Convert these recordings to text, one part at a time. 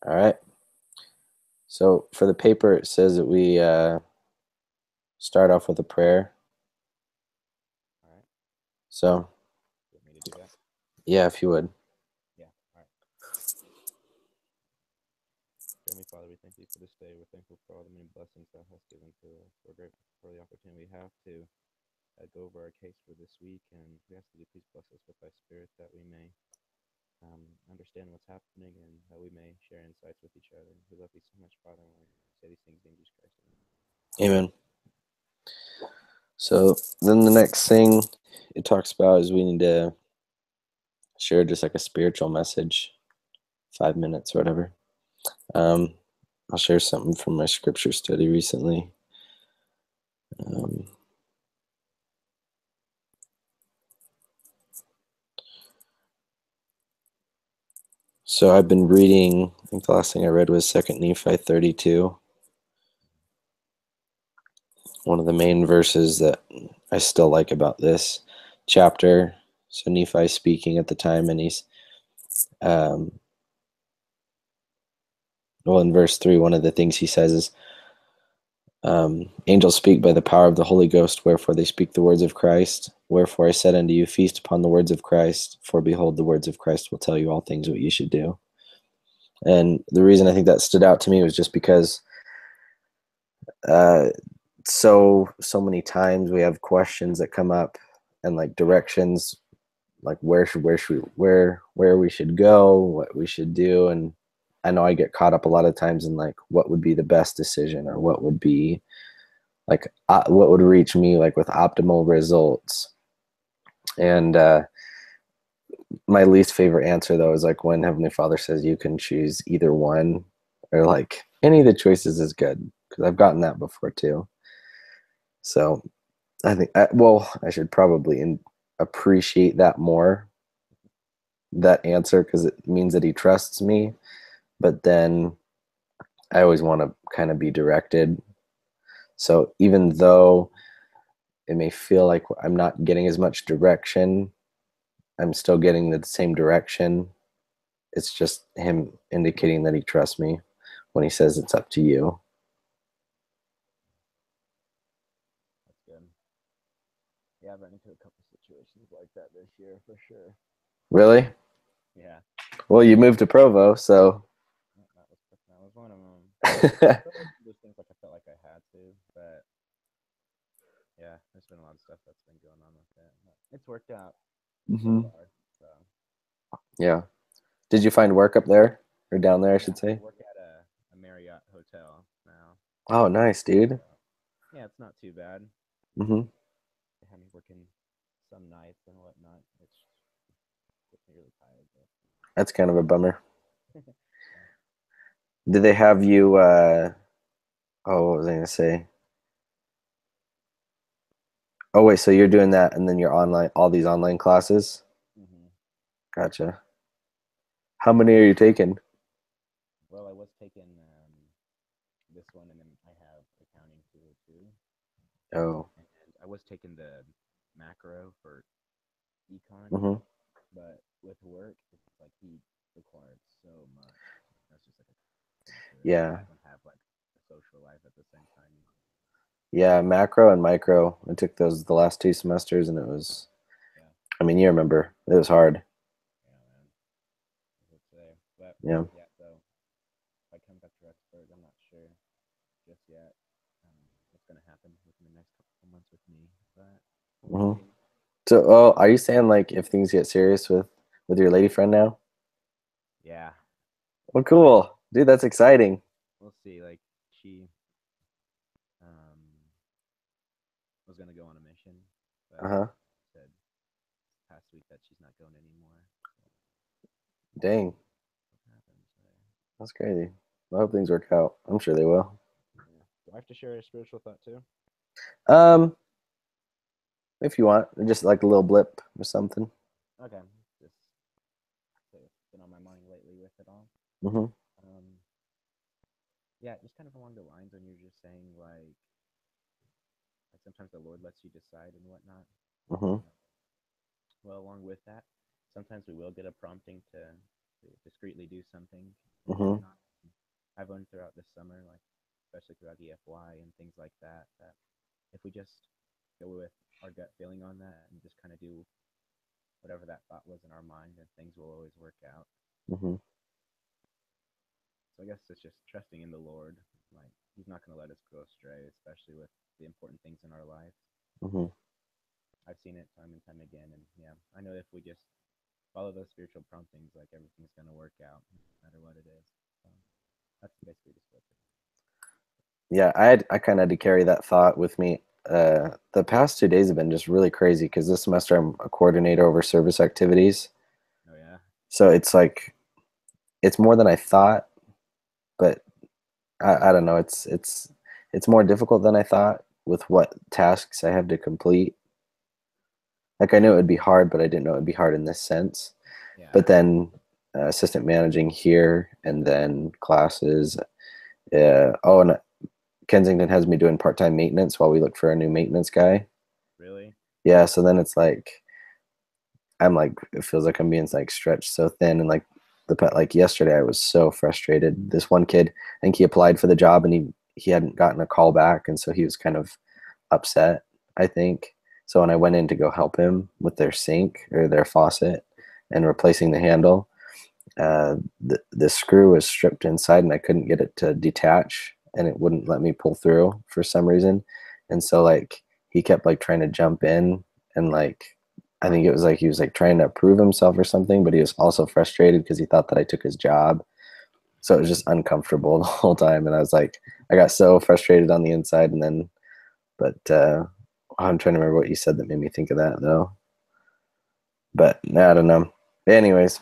All right. So for the paper, it says that we start off with a prayer. All right. So, You want me to do that? yeah, if you would. Yeah. All right. Heavenly Father, we thank you for this day. We're thankful for all the many blessings thou hast given to us. We're grateful for the opportunity we have to go over our case for this week. And we ask you to please bless us with thy spirit that we may understand what's happening and that we may share insights with each other. We love you so much, Father, and we say these things in Jesus Christ. Amen. So then the next thing it talks about is we need to share just like a spiritual message, 5 minutes or whatever. Um, I'll share something from my scripture study recently. Um, so I've been reading, I think the last thing I read was 2 Nephi 32. One of the main verses that I still like about this chapter. So Nephi's speaking at the time, and he's, well, in verse 3, one of the things he says is, angels speak by the power of the Holy Ghost, wherefore they speak the words of Christ. Wherefore I said unto you, feast upon the words of Christ, for behold, the words of Christ will tell you all things what you should do. And the reason I think that stood out to me was just because uh, so many times we have questions that come up and like directions, like where we should go, what we should do. And I know I get caught up a lot of times in like what would be the best decision, or what would be like what would reach me like with optimal results. And my least favorite answer though is like when Heavenly Father says you can choose either one, or like any of the choices is good, because I've gotten that before too. So I think I should probably appreciate that more, that answer, because it means that he trusts me. But then I always want to kind of be directed. So even though it may feel like I'm not getting as much direction, I'm still getting the same direction. It's just him indicating that he trusts me when he says it's up to you. That's good. Yeah, I've run into a couple situations like that this year for sure. Really? Yeah. Well, you moved to Provo, so That was one of them. I felt like there's things like I felt like I had to, but yeah, there's been a lot of stuff that's been going on with it. But it's worked out so hmm far. So Yeah. Did you find work up there, or down there, I yeah, should I say? work at a Marriott hotel now. Oh, nice, dude. So yeah, it's not too bad. hmm They have me working some nights and whatnot, which gets me really tired. That's kind of a bummer. But Did they have you? Oh, what was I gonna say? Oh, wait. So you're doing that, and then you're online, all these online classes. hmm Gotcha. How many are you taking? well, I was taking this one, and then I have accounting too. Oh. And I was taking the macro for econ, hmm but with work, it's like he required so much. That's just like a cancer, and I Yeah. don't have like a social life at the same time. Yeah. Macro and micro. I took those the last 2 semesters, and it was. Yeah, I mean, you remember it was hard. yeah, man. I would say, but Yeah. yeah. So if I come back to Rexburg, I'm not sure just yet what's gonna happen within the next couple of months with me, but we'll hmm see. So, oh, are you saying like if things get serious with your lady friend now? Yeah, Well, cool, dude. That's exciting. we'll see. Like she um was gonna go on a mission, Uh but huh. said past week that she's not going anymore. So we'll see Dang, what happens there. that's crazy. I hope things work out. I'm sure they will. Yeah. Do I have to share a spiritual thought too? Um, if you want, just like a little blip or something. Okay. Just say it's been on my mind lately with it all. hmm Um, yeah, just kind of along the lines when you're just saying like sometimes the Lord lets you decide and whatnot. hmm Uh, well, along with that, sometimes we will get a prompting to discreetly do something and hmm whatnot. I've learned throughout this summer, like especially throughout EFY and things like that, that if we just go with our gut feeling on that and just kind of do whatever that thought was in our mind, then things will always work out. Mm-hmm. So I guess it's just trusting in the Lord. Like He's not going to let us go astray, especially with the important things in our life. Mm-hmm. I've seen it time and time again, and yeah, I know if we just follow those spiritual promptings, like everything's going to work out, no matter what it is. So that's basically just what. Yeah, I kind of had to carry that thought with me. The past 2 days have been just really crazy because this semester I'm a coordinator over service activities. Oh yeah. So it's like it's more than I thought, but I don't know. It's more difficult than I thought with what tasks I have to complete. Like I knew it would be hard, but I didn't know it would be hard in this sense. Yeah. But then assistant managing here and then classes. Oh, and Kensington has me doing part-time maintenance while we look for a new maintenance guy. Really? Yeah, so then it's like I'm like it feels like I'm being like stretched so thin and like yesterday I was so frustrated. This one kid, I think he applied for the job and he hadn't gotten a call back and so he was kind of upset, I think. So when I went in to go help him with their sink or their faucet and replacing the handle, the screw was stripped inside and I couldn't get it to detach and it wouldn't let me pull through for some reason. And so like he kept like trying to jump in and like I think it was like he was like trying to prove himself or something, but he was also frustrated because he thought that I took his job. So it was just uncomfortable the whole time. And I was like, I got so frustrated on the inside. And then, but I'm trying to remember what you said that made me think of that though. But I don't know. Anyways,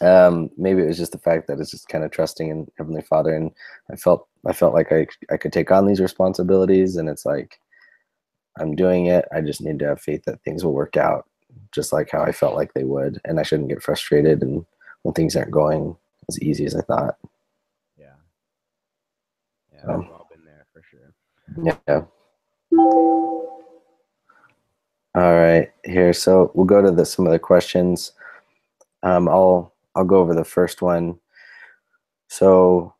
maybe it was just the fact that it's just kind of trusting in Heavenly Father, and I felt like I could take on these responsibilities, and it's like I'm doing it. I just need to have faith that things will work out, just like how I felt like they would, and I shouldn't get frustrated and when things aren't going as easy as I thought. Yeah. Yeah, So, we've all been there for sure. yeah. All right, here. So we'll go to some of the questions. I'll go over the first one. So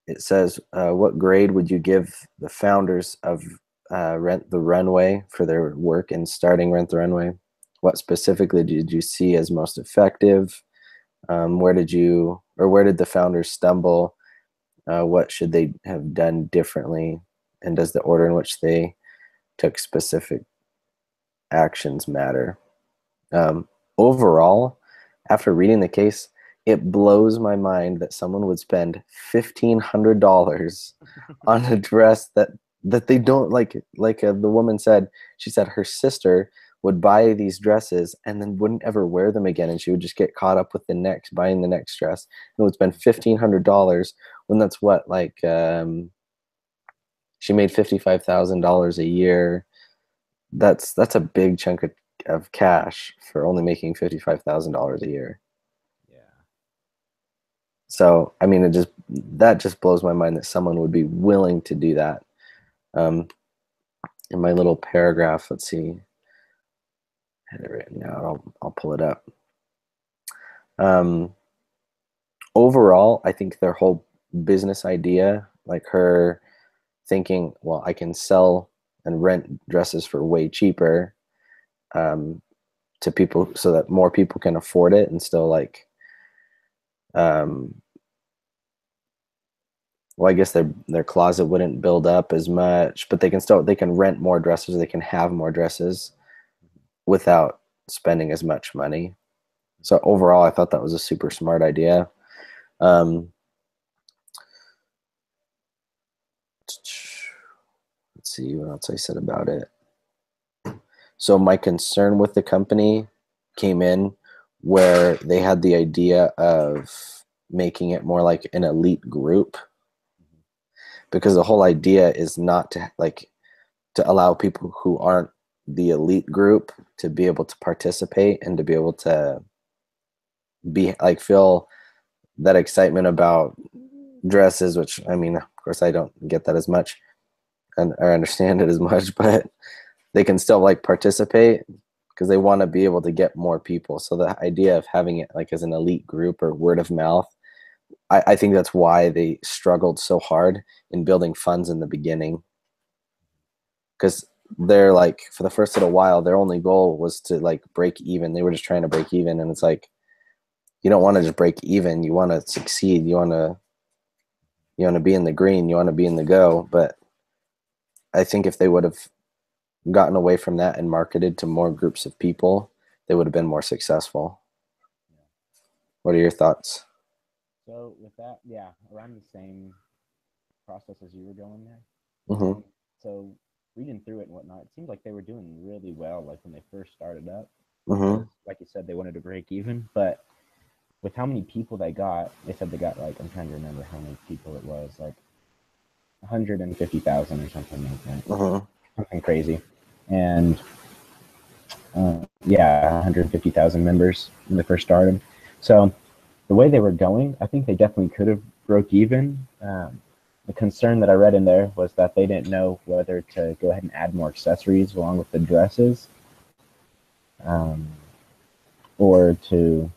it says, what grade would you give the founders of Rent the Runway for their work in starting Rent the Runway? What specifically did you see as most effective? Where did the founders stumble? What should they have done differently? And does the order in which they took specific actions matter? Overall, after reading the case, it blows my mind that someone would spend $1,500 on a dress that they don't like the woman said. She said her sister would buy these dresses and then wouldn't ever wear them again, and she would just get caught up with buying the next dress and would spend $1,500 when that's what she made $55,000 a year. That's a big chunk of cash for only making $55,000 a year. Yeah. So I mean, that just blows my mind that someone would be willing to do that. In my little paragraph, let's see, I had it written out. I'll pull it up. Um, Overall, I think their whole business idea, like her thinking, well, I can sell and rent dresses for way cheaper, to people so that more people can afford it and still like um well, I guess their closet wouldn't build up as much, but they can rent more dresses, they can have more dresses without spending as much money. So overall, I thought that was a super smart idea. Um, let's see what else I said about it. So my concern with the company came in where they had the idea of making it more like an elite group, because the whole idea is not to allow people who aren't the elite group to be able to participate and to be able to be like feel that excitement about dresses, which I mean, of course I don't get that as much and or understand it as much, but they can still like participate because they want to be able to get more people. So the idea of having it like as an elite group or word of mouth I think that's why they struggled so hard in building funds in the beginning, because they're like, for the first little while, their only goal was to like break even. They were just trying to break even, and it's like, you don't want to just break even. You want to succeed. You want to be in the green. You want to be in the go. But I think if they would have gotten away from that and marketed to more groups of people, they would have been more successful. Yeah. What are your thoughts? So with that, yeah, around the same process as you were going there. Mm-hmm. So reading through it and whatnot, it seemed like they were doing really well, like when they first started up, because Mm-hmm. like you said, they wanted to break even. But with how many people they said they got like, I'm trying to remember how many people it was, like 150,000 or something like that, Mm-hmm. something crazy. And yeah, 150,000 members when they first started. So the way they were going, I think they definitely could have broke even. The concern that I read in there was that they didn't know whether to go ahead and add more accessories along with the dresses, um, or to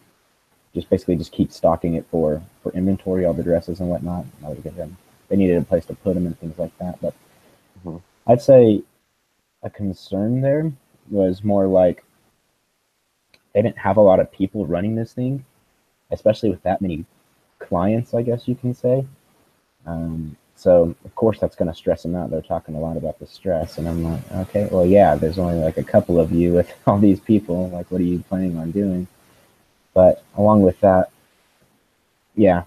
just basically just keep stocking it for inventory, all the dresses and whatnot. I would get them. They needed a place to put them and things like that. But Mm-hmm. I'd say a concern there was more like they didn't have a lot of people running this thing, especially with that many clients, I guess you can say. So of course that's going to stress them out. They're talking a lot about the stress, and I'm like, okay, well, yeah, there's only like a couple of you with all these people. Like, what are you planning on doing? But along with that, yeah,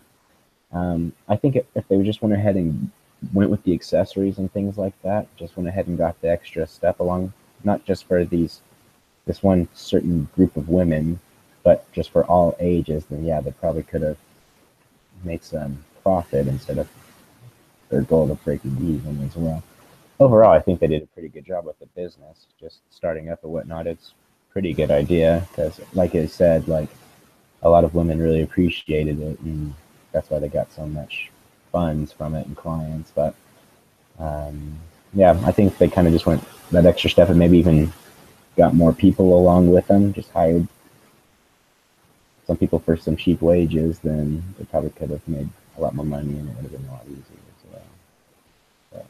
I think if they just went ahead and went with the accessories and things like that, just went ahead and got the extra step along, not just for this one certain group of women, but just for all ages, then yeah, they probably could have made some profit instead of their goal of breaking even as well. Overall, I think they did a pretty good job with the business, just starting up and whatnot. It's a pretty good idea because, like I said, like a lot of women really appreciated it, and that's why they got so much funds from it and clients. But um, yeah, I think they kind of just went that extra step and maybe even got more people along with them. Just hired some people for some cheap wages, then they probably could have made a lot more money, and it would have been a lot easier as well. But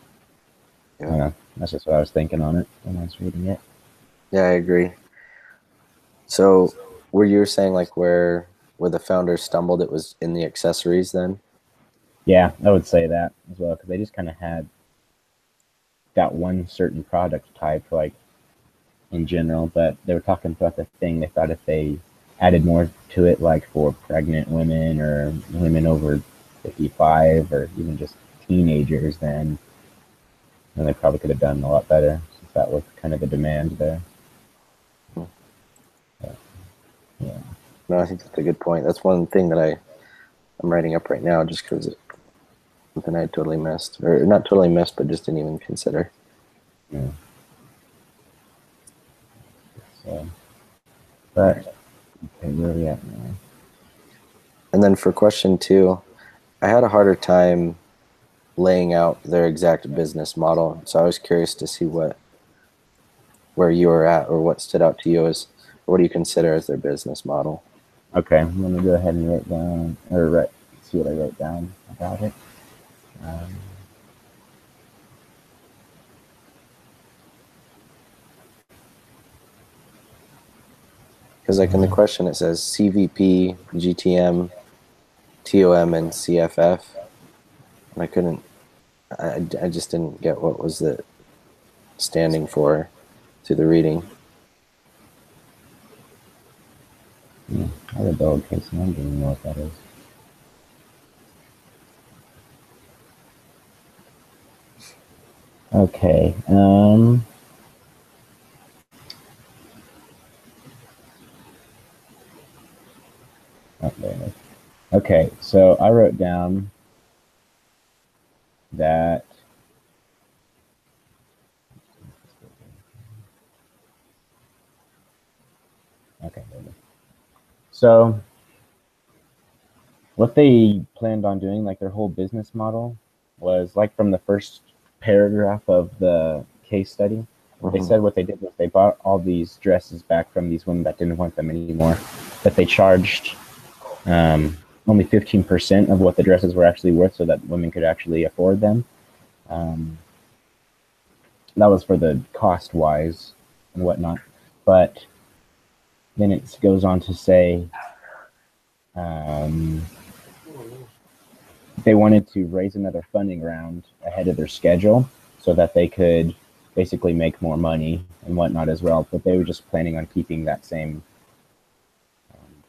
I Yeah. don't know. That's just what I was thinking on it when I was reading it. Yeah, I agree. So, were you saying like where the founders stumbled, it was in the accessories then? Yeah, I would say that as well because they just kind of had got one certain product type, like in general, but they were talking about the thing. They thought if they added more to it, like for pregnant women or women over 55 or even just teenagers, then they probably could have done a lot better since that was kind of the demand there. Hmm. But, yeah. No, I think that's a good point. That's one thing that I'm writing up right now, just because it's something I totally missed, or not totally missed, but just didn't even consider. Yeah. So, but okay, where are we at now? And then for question two, I had a harder time laying out their exact business model, so I was curious to see where you were at, or what stood out to you as, or what do you consider as their business model? Okay, let me go ahead and write down or write see what I wrote down about it. Um, Because like in the question it says CVP, GTM, TOM, and CFF, and I couldn't, I just didn't get what was it standing for through the reading. yeah, I read the old case and I don't even know what that is. Okay. Oh, there it is. Okay, so I wrote down that. Okay, there it is. So what they planned on doing, like their whole business model, was like from the first paragraph of the case study. They Mm-hmm. said what they did was they bought all these dresses back from these women that didn't want them anymore, that they charged. only 15% of what the dresses were actually worth, so that women could actually afford them. Um, that was for the cost wise and whatnot. But then it goes on to say um, they wanted to raise another funding round ahead of their schedule so that they could basically make more money and whatnot as well. But they were just planning on keeping that same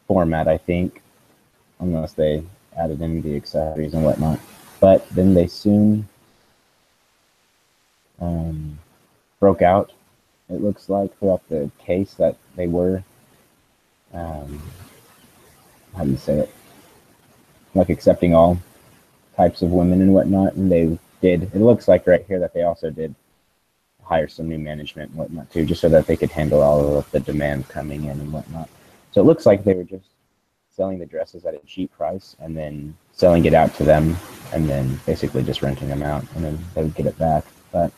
format, I think, unless they added in the accessories and whatnot. But then they soon broke out, it looks like, throughout the case that they were, um, how do you say it, like accepting all types of women and whatnot. And they did, it looks like right here that they also did hire some new management and whatnot too, just so that they could handle all of the demand coming in and whatnot. So it looks like they were just selling the dresses at a cheap price and then selling it out to them and then basically just renting them out, and then they would get it back. But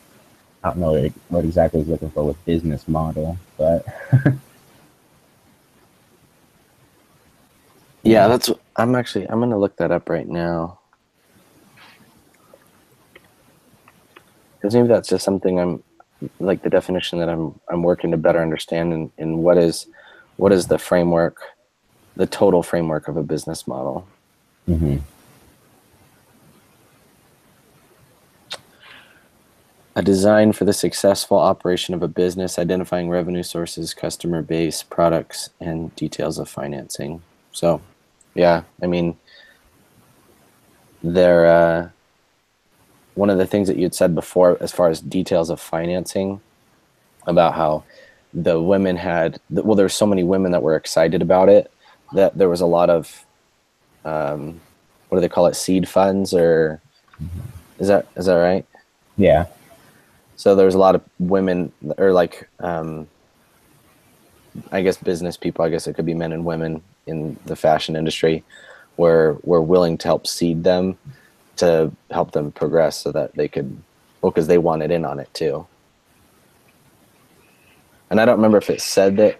I don't know what exactly he's looking for with business model, but Yeah, that's. I'm gonna look that up right now. Because maybe that's just something I'm like the definition that I'm working to better understand in what is the framework, the total framework of a business model. mm-hmm. A design for the successful operation of a business, identifying revenue sources, customer base, products, and details of financing. So, yeah, I mean, there. One of the things that you had said before, as far as details of financing, about how the women had, well, there were so many women that were excited about it that there was a lot of, what do they call it, seed funds, or is that right? Yeah. So there's a lot of women, or like, I guess business people, I guess it could be men and women in the fashion industry, were willing to help seed them to help them progress so that they could, well, because they wanted in on it too. And I don't remember if it said that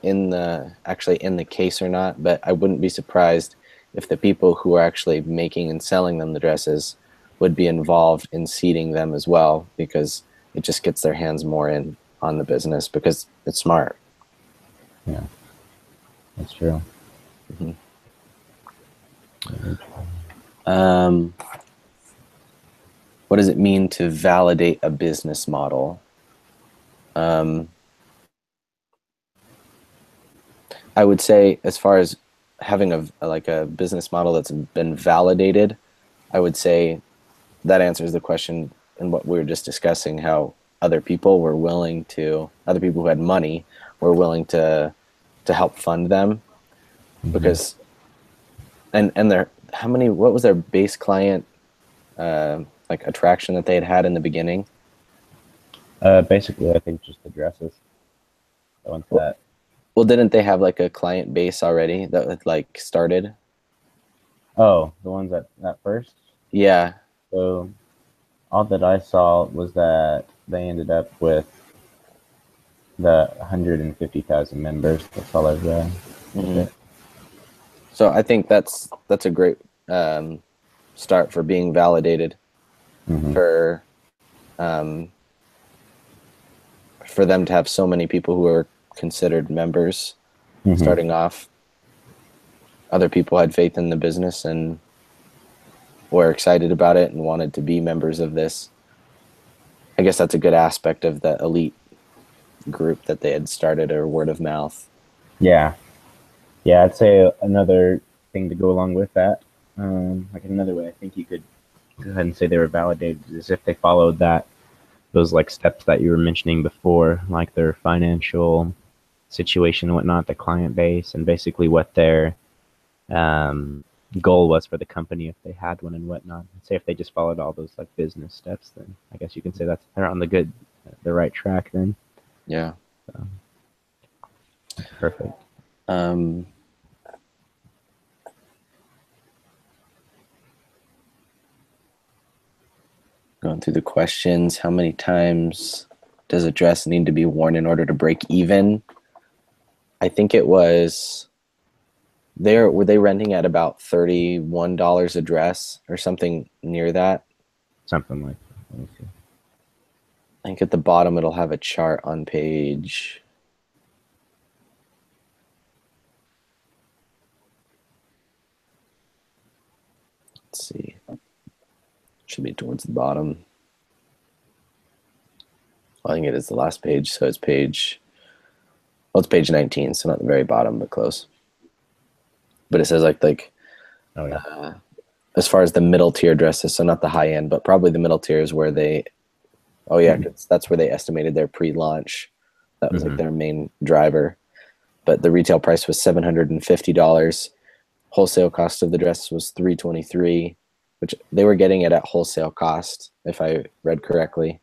actually in the case or not, but I wouldn't be surprised if the people who are actually making and selling them the dresses would be involved in seeding them as well, because it just gets their hands more in on the business because it's smart. Yeah, that's true. Mm-hmm. What does it mean to validate a business model? I would say, as far as having a business model that's been validated, I would say that answers the question in what we were just discussing, how other people who had money were willing to help fund them. Mm-hmm. Because and what was their base client like attraction that they had in the beginning? Basically, I think just the dresses. Well, didn't they have like a client base already that had like started? Oh, the ones at first? Yeah. So all that I saw was that they ended up with the 150,000 members. That's all I've read. Mm-hmm. So I think that's a great start for being validated, mm-hmm. for them to have so many people who are considered members, mm-hmm. starting off. Other people had faith in the business and were excited about it and wanted to be members of this. I guess that's a good aspect of the elite group that they had started, or word of mouth. Yeah. Yeah, I'd say another thing to go along with that, like another way I think you could go ahead and say they were validated, is if they followed those like steps that you were mentioning before, like their financial situation and whatnot, the client base, and basically what their goal was for the company, if they had one and whatnot. Say if they just followed all those like business steps, then I guess you can say that's they're on the right track then. Yeah. So, perfect. Going through the questions, how many times does a dress need to be worn in order to break even? I think it was were they renting at about $31 a dress or something near that? Something like that. Let me see. I think at the bottom it'll have a chart on page. Let's see. Should be towards the bottom. I think it is the last page, so it's page. Well, it's page 19, so not the very bottom, but close. But it says like Oh yeah. As far as the middle tier dresses, so not the high end, but probably the middle tier is where they. Oh yeah, 'cause that's where they estimated their pre-launch. That was like their main driver. But the retail price was $750. Wholesale cost of the dress was $323, which they were getting it at wholesale cost, if I read correctly.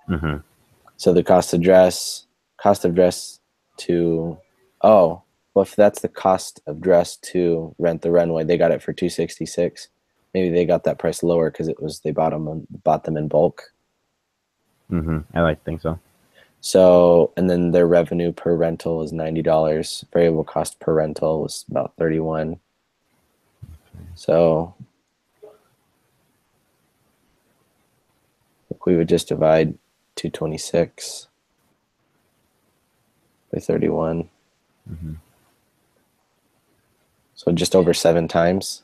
Mm-hmm. So the cost of dress to, oh, well, if that's the cost of dress to rent the runway, they got it for $266. Maybe they got that price lower because they bought them in bulk. Mm-hmm. I like to think so. So, and then their revenue per rental was $90. Variable cost per rental was about $31. So we would just divide 226 by 31. Mm-hmm. So just over 7 times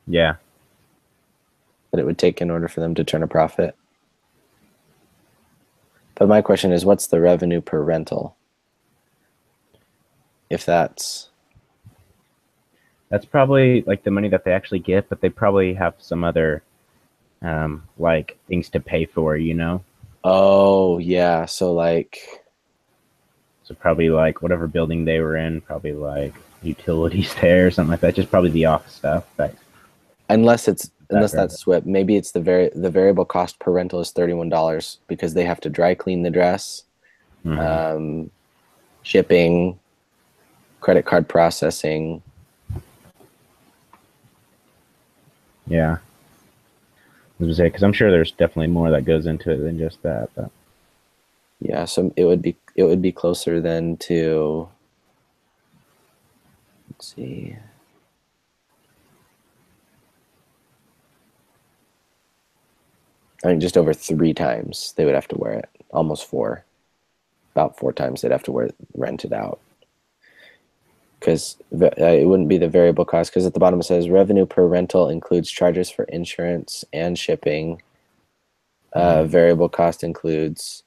Yeah. that it would take in order for them to turn a profit. But my question is, what's the revenue per rental? If that's probably like the money that they actually get, but they probably have some other like things to pay for, you know? Oh, yeah. So like, So probably like whatever building they were in, probably like utilities there or something like that. Just probably the office stuff. But unless that's SWIP, maybe it's the variable cost per rental is $31 because they have to dry clean the dress, shipping, credit card processing. Yeah. I was gonna say, because I'm sure there's definitely more that goes into it than just that. But Yeah, so it would be closer then to, let's see. I think just over 3 times they would have to wear it. Almost 4. About 4 times they'd have to rent it out. Because it wouldn't be the variable cost, because at the bottom it says revenue per rental includes charges for insurance and shipping. Variable cost includes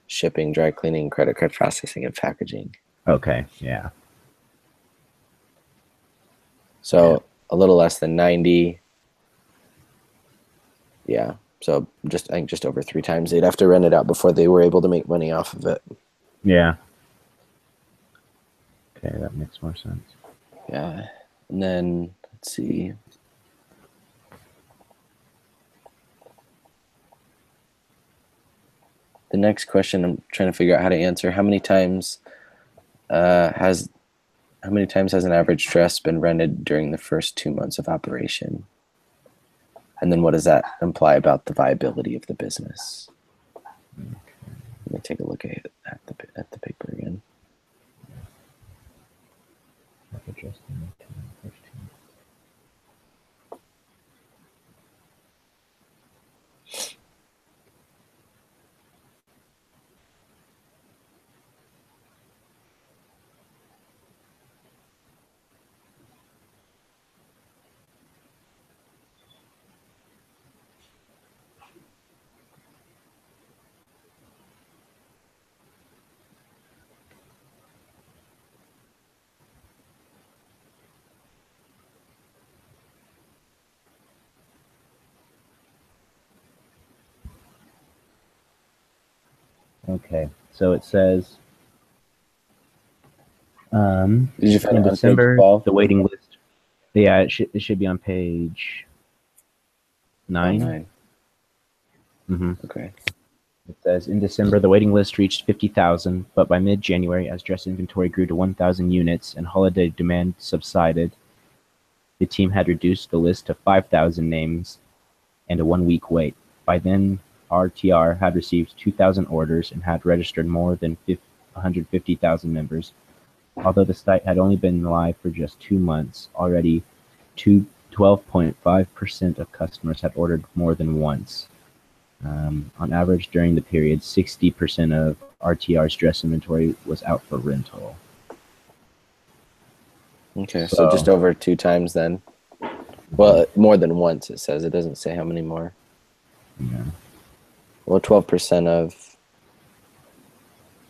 shipping, dry cleaning, credit card processing, and packaging. okay, yeah. So a little less than 90. Yeah. So I think just over 3 times they'd have to rent it out before they were able to make money off of it. Yeah. Okay, that makes more sense. Yeah. And then let's see. The next question I'm trying to figure out how to answer. How many times has an average dress been rented during the first 2 months of operation? And then what does that imply about the viability of the business? Okay. Let me take a look at the paper again. Okay, so it says Did you find in it on December page 12? the waiting list. Yeah, it should be on page 9. 9. Mm-hmm. Okay. It says in December the waiting list reached 50,000, but by mid-January, as dress inventory grew to 1,000 units and holiday demand subsided, the team had reduced the list to 5,000 names and a 1-week wait. By then, RTR had received 2,000 orders and had registered more than 150,000 members. Although the site had only been live for just 2 months, already 12.5% of customers had ordered more than once. On average, during the period, 60% of RTR's dress inventory was out for rental. Okay, so just over 2 times then. Well, more than once, it says. It doesn't say how many more. Yeah. Well, 12% of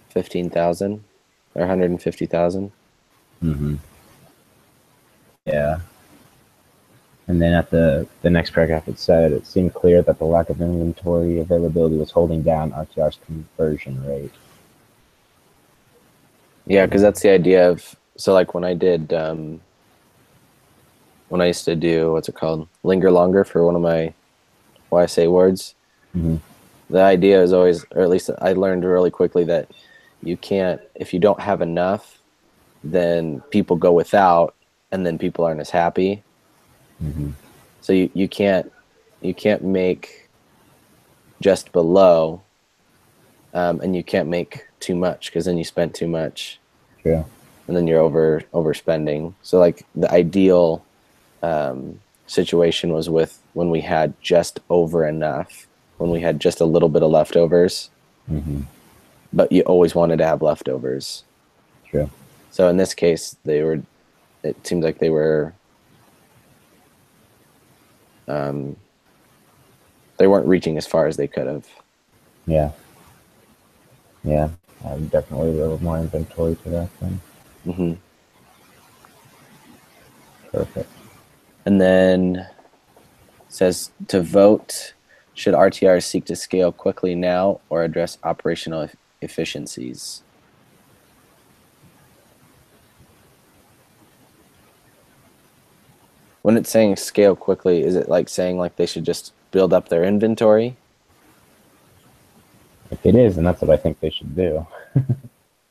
15,000 or 150,000. Mm-hmm. Yeah. And then at the next paragraph, it said it seemed clear that the lack of inventory availability was holding down RTR's conversion rate. Yeah, because that's the idea of, so like when I used to do, what's it called? Linger Longer for one of my Why I Say Words. Mm-hmm. The idea is always, or at least I learned really quickly, that you can't, if you don't have enough, then people go without, and then people aren't as happy. Mm-hmm. So you can't make just below, and you can't make too much, because then you spent too much. True. And then you're overspending. So like the ideal situation was with when we had just over enough, when we had just a little bit of leftovers. Mm-hmm. But you always wanted to have leftovers. True. So in this case, it seems like they weren't reaching as far as they could have. Yeah. Yeah. Definitely a little more inventory to that then. Mm-hmm. Perfect. And then it says to vote, should RTR seek to scale quickly now or address operational efficiencies? When it's saying scale quickly, is it like saying like they should just build up their inventory? If it is, then that's what I think they should do.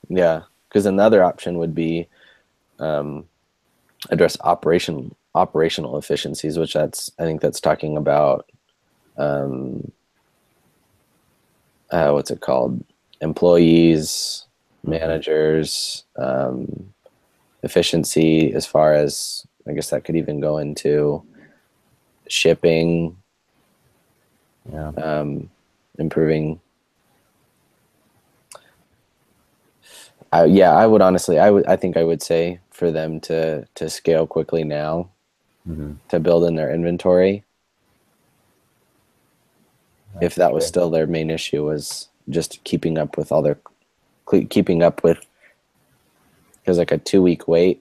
Yeah, because another option would be address operational efficiencies, which I think that's talking about what's it called? Employees, managers, efficiency as far as, I guess that could even go into shipping, Yeah. improving. I think I would say for them to scale quickly now, Mm-hmm. to build in their inventory. That's if that was true. still their main issue, was just keeping up with, because like a 2-week wait,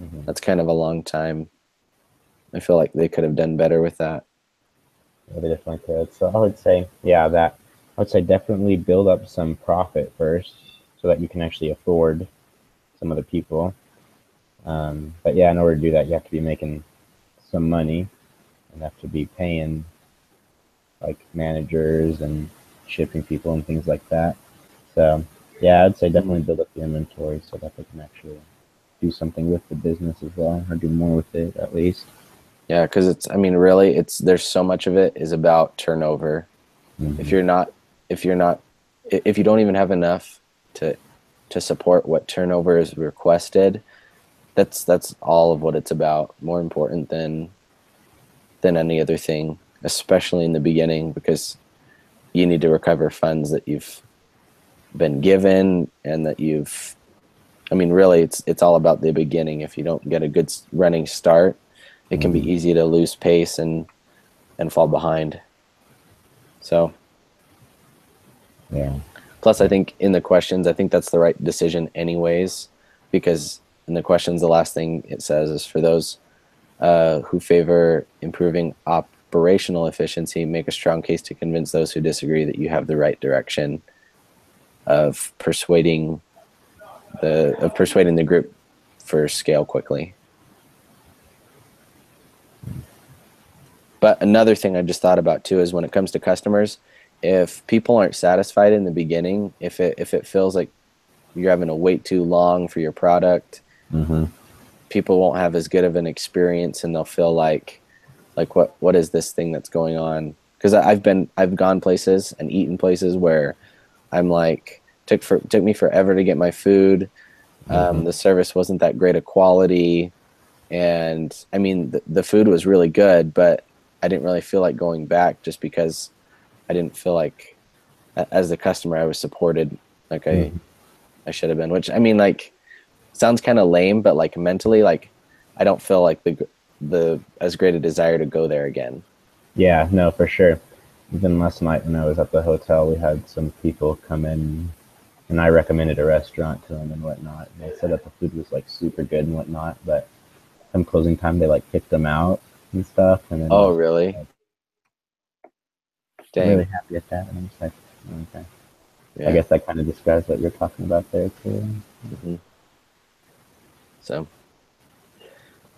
Mm-hmm. that's kind of a long time. I feel like they could have done better with that. Yeah, they definitely could. So I would say, definitely build up some profit first so that you can actually afford some of the people. But yeah, in order to do that, you have to be making some money and have to be paying like managers and shipping people and things like that. So yeah, I'd say definitely build up the inventory so that they can actually do something with the business as well, or do more with it at least. Yeah, because there's so much of it is about turnover. Mm-hmm. If you don't even have enough to support what turnover is requested, that's all of what it's about. More important than any other thing, especially in the beginning, because you need to recover funds that you've been given, and that really it's all about the beginning. If you don't get a good running start, it can be easy to lose pace and fall behind. So Yeah. plus, I think in the questions, I think that's the right decision anyways, because in the questions, the last thing it says is, for those who favor improving operational efficiency, make a strong case to convince those who disagree that you have the right direction of persuading the group for scale quickly. But another thing I just thought about too is, when it comes to customers, if people aren't satisfied in the beginning, if it feels like you're having to wait too long for your product, people won't have as good of an experience, and they'll feel like what is this thing that's going on? Because I've gone places and eaten places where I'm like, took me forever to get my food. The service wasn't that great of quality, and I mean the food was really good, but I didn't really feel like going back just because I didn't feel like as the customer I was supported like I should have been. Which I mean, like, sounds kind of lame, but like mentally, like I don't feel like the as great a desire to go there again. Yeah, no, for sure. Even last night when I was at the hotel, we had some people come in, and I recommended a restaurant to them and whatnot. And they said that the food was like super good and whatnot, but come closing time, they like kicked them out and stuff. And then Oh, really? I'm Dang. really happy at that. And I'm just like, okay. Yeah. I guess that kind of describes what you're talking about there too. So,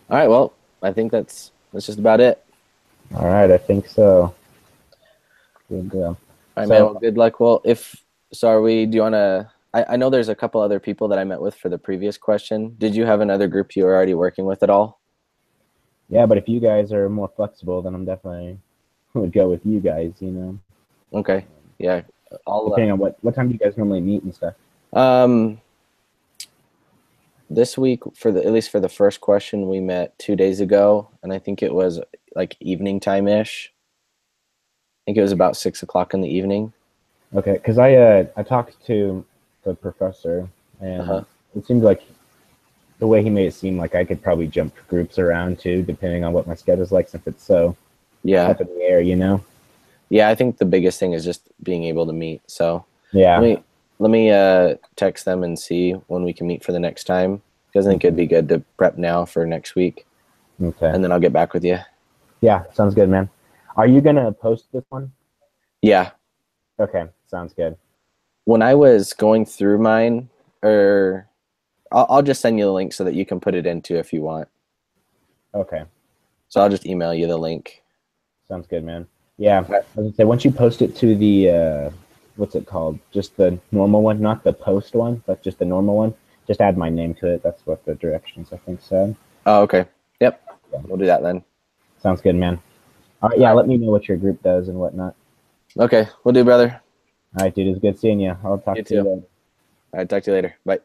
all right. Well, I think that's just about it. All right, I think so. Good deal. All right, man. Well, good luck. Well, do you want to, I know there's a couple other people that I met with for the previous question. Did you have another group you were already working with at all? Yeah, but if you guys are more flexible, then I'm definitely would go with you guys, you know. Okay. Yeah. Depending on what time do you guys normally meet and stuff? This week at least for the first question, we met 2 days ago, and I think it was like evening time-ish. I think it was about 6 o'clock in the evening. Okay, because I talked to the professor, and it seemed like the way he made it seem like I could probably jump groups around too, depending on what my schedule's like, since it's so up in the air, you know. Yeah, I think the biggest thing is just being able to meet. So yeah, let me text them and see when we can meet for the next time, because I think it'd be good to prep now for next week. Okay. And then I'll get back with you. Yeah, sounds good, man. Are you gonna post this one? Yeah. Okay, sounds good. When I was going through mine, or I'll just send you the link so that you can put it into if you want. Okay. So I'll just email you the link. Sounds good, man. Yeah, I was gonna say, once you post it to the what's it called? Just the normal one, not the post one, but just the normal one. Just add my name to it. That's what the directions I think said. Oh, okay. Yep. Yeah. We'll do that then. Sounds good, man. All right, yeah, let me know what your group does and whatnot. Okay, we'll do, brother. All right, dude. It's good seeing you. I'll talk to you later. All right, talk to you later. Bye.